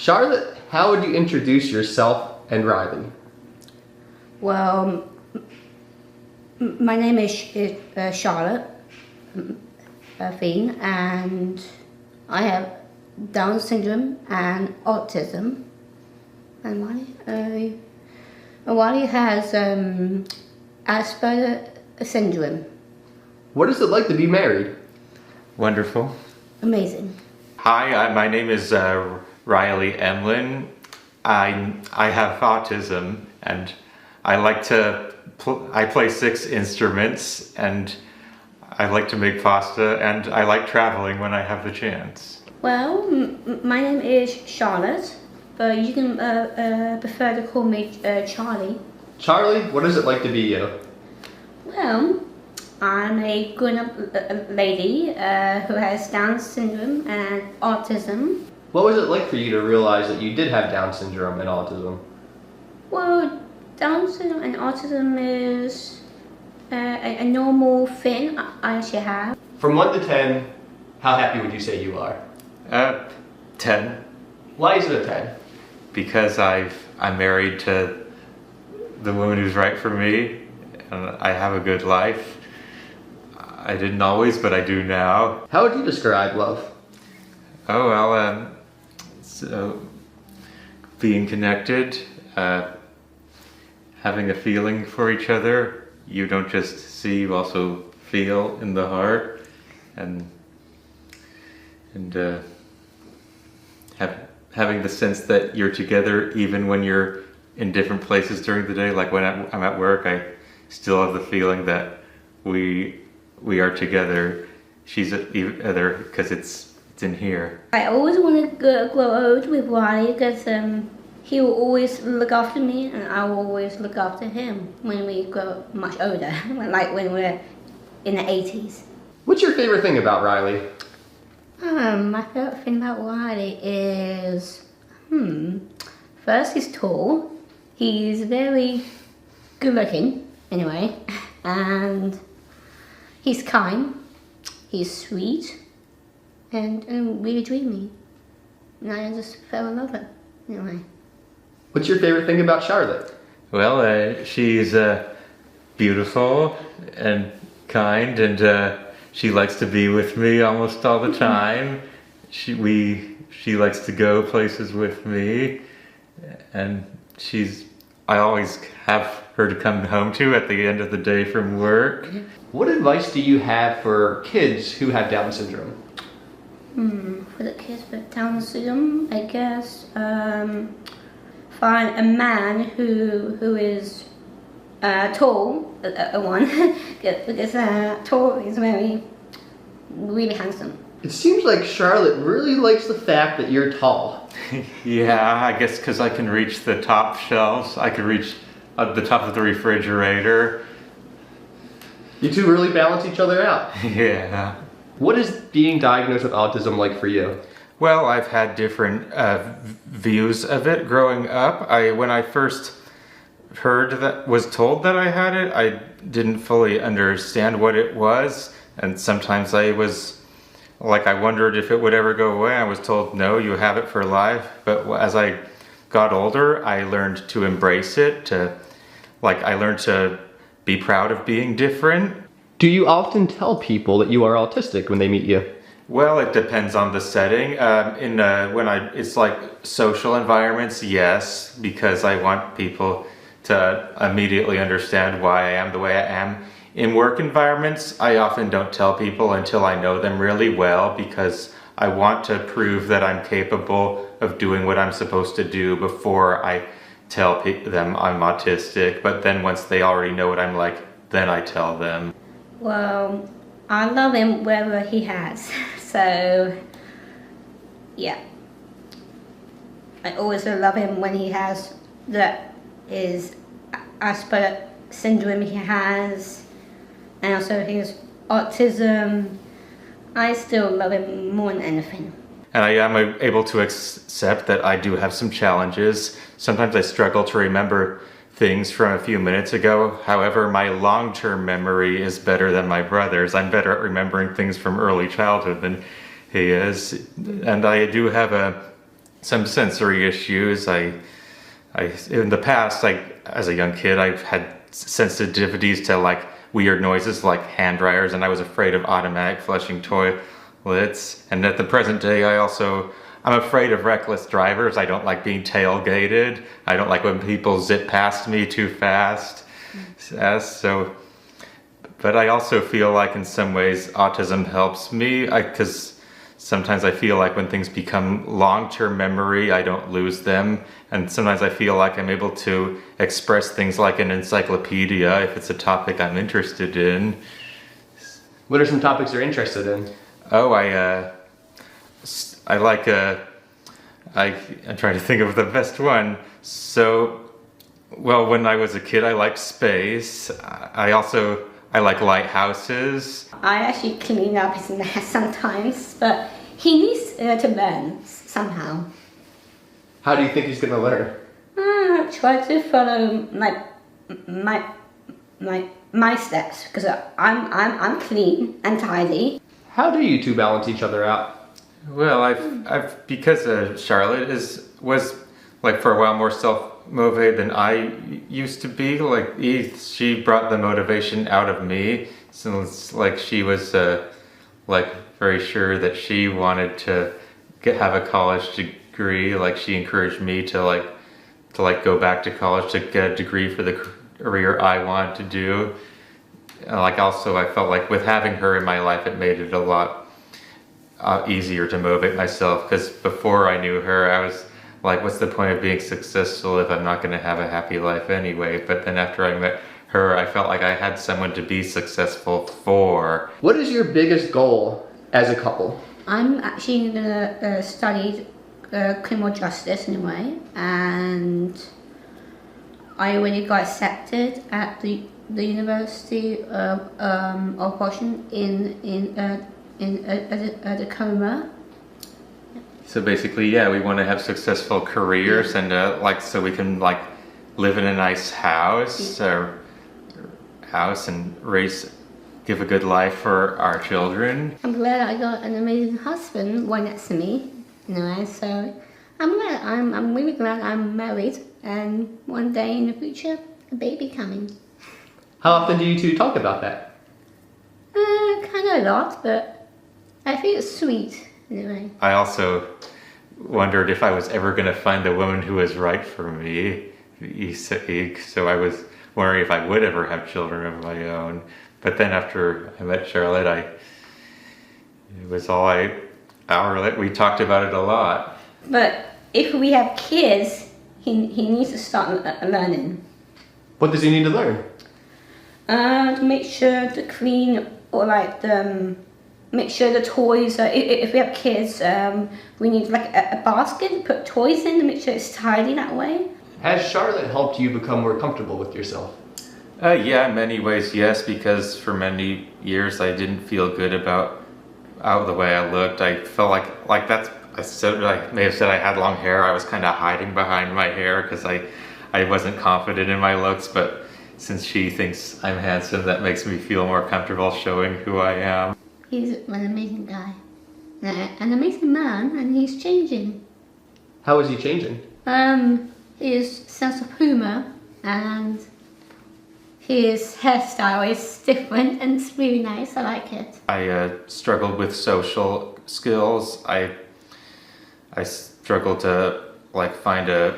Charlotte, how would you introduce yourself and Riley? Well, my name is Charlotte Fien, and I have Down syndrome and autism. And Wiley has Asperger syndrome. What is it like to be married? Wonderful. Amazing. Hi, my name is Riley Emlyn. I have autism, and I like to I play 6 instruments, and I like to make pasta, and I like traveling when I have the chance. Well, my name is Charlotte, but you can prefer to call me Charlie. Charlie, what is it like to be you? Well, I'm a grown-up lady who has Down syndrome and autism. What was it like for you to realize that you did have Down syndrome and autism? Well, Down syndrome and autism is a normal thing I should have. From 1 to 10, how happy would you say you are? 10. Why is it a 10? Because I'm married to the woman who's right for me, and I have a good life. I didn't always, but I do now. How would you describe love? Oh, well, so being connected, having a feeling for each other. You don't just see, you also feel in the heart, and having the sense that you're together even when you're in different places during the day. Like when I'm at work, I still have the feeling that we are together. She's other because it's in here. I always want to grow old with Wiley because he will always look after me, and I will always look after him when we grow much older, like when we're in the 80s. What's your favorite thing about Riley? My favorite thing about Wiley is, first he's tall, he's very good looking, anyway, and he's kind, he's sweet, and really dreamy, and I just fell in love with him, anyway. What's your favorite thing about Charlotte? Well, she's beautiful and kind, and she likes to be with me almost all the time. She likes to go places with me, and I always have her to come home to at the end of the day from work. What advice do you have for kids who have Down syndrome? For the kids with Down syndrome, I guess find a man who is tall, one, because tall is really handsome. It seems like Charlotte really likes the fact that you're tall. Yeah, I guess because I can reach the top shelves. I can reach the top of the refrigerator. You two really balance each other out. Yeah. What is being diagnosed with autism like for you? Well, I've had different views of it growing up. When I first was told that I had it, I didn't fully understand what it was, and sometimes I was like, I wondered if it would ever go away. I was told, no, you have it for life. But as I got older, I learned to embrace it. I learned to be proud of being different. Do you often tell people that you are autistic when they meet you? Well, it depends on the setting. It's like social environments, yes, because I want people to immediately understand why I am the way I am. In work environments, I often don't tell people until I know them really well, because I want to prove that I'm capable of doing what I'm supposed to do before I tell them I'm autistic. But then once they already know what I'm like, then I tell them. Well, I love him wherever he has, so yeah. I always love him when he has is Asperger syndrome he has, and also his autism. I still love him more than anything. And I am able to accept that I do have some challenges. Sometimes I struggle to remember things from a few minutes ago. However, my long-term memory is better than my brother's. I'm better at remembering things from early childhood than he is. And I do have some sensory issues. I in the past, like as a young kid, I've had sensitivities to like weird noises like hand dryers, and I was afraid of automatic flushing toilets. And at the present day, I'm afraid of reckless drivers. I don't like being tailgated. I don't like when people zip past me too fast. But I also feel like in some ways autism helps me, because sometimes I feel like when things become long-term memory, I don't lose them. And sometimes I feel like I'm able to express things like an encyclopedia if it's a topic I'm interested in. What are some topics you're interested in? Oh, I'm trying to think of the best one. So, well, when I was a kid, I liked space. I like lighthouses. I actually clean up his mess sometimes, but he needs to learn somehow. How do you think he's going to learn? Try to follow my steps, because I'm clean and tidy. How do you two balance each other out? Well, I've because Charlotte was like for a while more self-motivated than I used to be. Like she brought the motivation out of me. So it's like she was like very sure that she wanted to have a college degree. Like she encouraged me to go back to college to get a degree for the career I wanted to do. And like also I felt like with having her in my life, it made it a lot easier to motivate myself, because before I knew her, I was like, what's the point of being successful if I'm not going to have a happy life anyway? But then after I met her, I felt like I had someone to be successful for. What is your biggest goal as a couple? I'm actually going to study criminal justice in a way, and I already got accepted at the University of Washington in Tacoma. So basically, yeah, we want to have successful careers and so we can like live in a nice house and give a good life for our children. I'm glad I got an amazing husband right next to me, so I'm really glad I'm married, and one day in the future, a baby coming. How often do you two talk about that? Kind of a lot, but I think it's sweet anyway. I also wondered if I was ever going to find the woman who was right for me. So I was wondering if I would ever have children of my own. But then after I met Charlotte, we talked about it a lot. But if we have kids, he needs to start learning. What does he need to learn? To make sure to clean, or make sure the toys, if we have kids, we need like a basket to put toys in to make sure it's tidy that way. Has Charlotte helped you become more comfortable with yourself? Yeah, in many ways, yes, because for many years I didn't feel good about the way I looked. I felt like I may have said I had long hair. I was kind of hiding behind my hair because I wasn't confident in my looks, but since she thinks I'm handsome, that makes me feel more comfortable showing who I am. He's an amazing guy, an amazing man, and he's changing. How is he changing? His sense of humor and his hairstyle is different, and it's really nice. I like it. I struggled with social skills. I struggled to find a